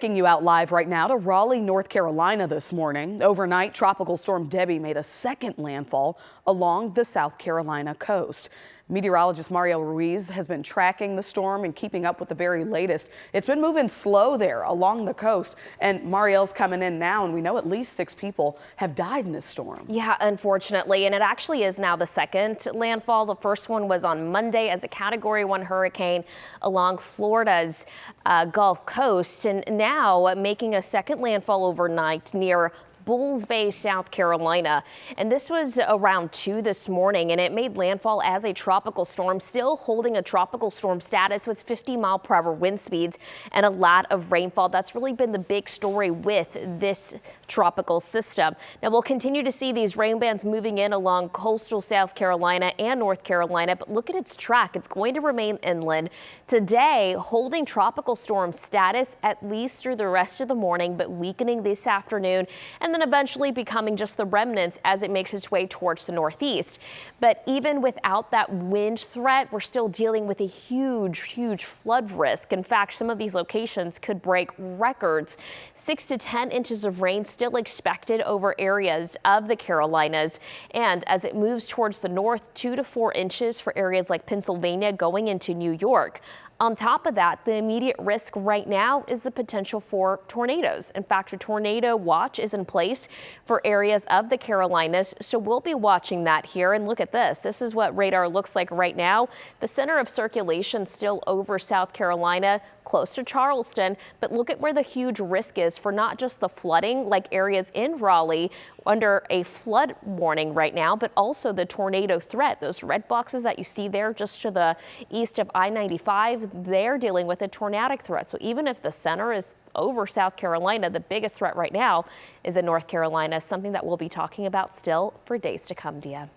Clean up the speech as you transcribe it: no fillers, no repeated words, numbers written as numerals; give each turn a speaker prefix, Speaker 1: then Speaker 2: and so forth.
Speaker 1: Taking you out live right now to Raleigh, North Carolina this morning. Overnight, Tropical Storm Debby made a second landfall along the South Carolina coast. Meteorologist Mario Ruiz has been tracking the storm and keeping up with the very latest. It's been moving slow there along the coast, and Mariel's coming in now, and we know at least 6 people have died in this storm.
Speaker 2: Yeah, unfortunately, and it actually is now the second landfall. The first one was on Monday as a Category 1 hurricane along Florida's Gulf Coast, and now making a second landfall overnight near Bulls Bay, South Carolina. And this was around 2 this morning, and it made landfall as a tropical storm, still holding a tropical storm status with 50-mile-per-hour wind speeds and a lot of rainfall. That's really been the big story with this tropical system. Now we'll continue to see these rain bands moving in along coastal South Carolina and North Carolina, but look at its track. It's going to remain inland today, holding tropical storm status at least through the rest of the morning, but weakening this afternoon, and then eventually becoming just the remnants as it makes its way towards the northeast. But even without that wind threat, we're still dealing with a huge flood risk. In fact, some of these locations could break records. 6 to 10 inches of rain still expected over areas of the Carolinas. And as it moves towards the north, 2 to 4 inches for areas like Pennsylvania going into New York. On top of that, the immediate risk right now is the potential for tornadoes. In fact, a tornado watch is in place for areas of the Carolinas, so we'll be watching that here. And look at this. This is what radar looks like right now. The center of circulation still over South Carolina, close to Charleston, but look at where the huge risk is for not just the flooding, like areas in Raleigh under a flood warning right now, but also the tornado threat. Those red boxes that you see there just to the east of I-95, they're dealing with a tornadic threat. So even if the center is over South Carolina, the biggest threat right now is in North Carolina, something that we'll be talking about still for days to come, Dia.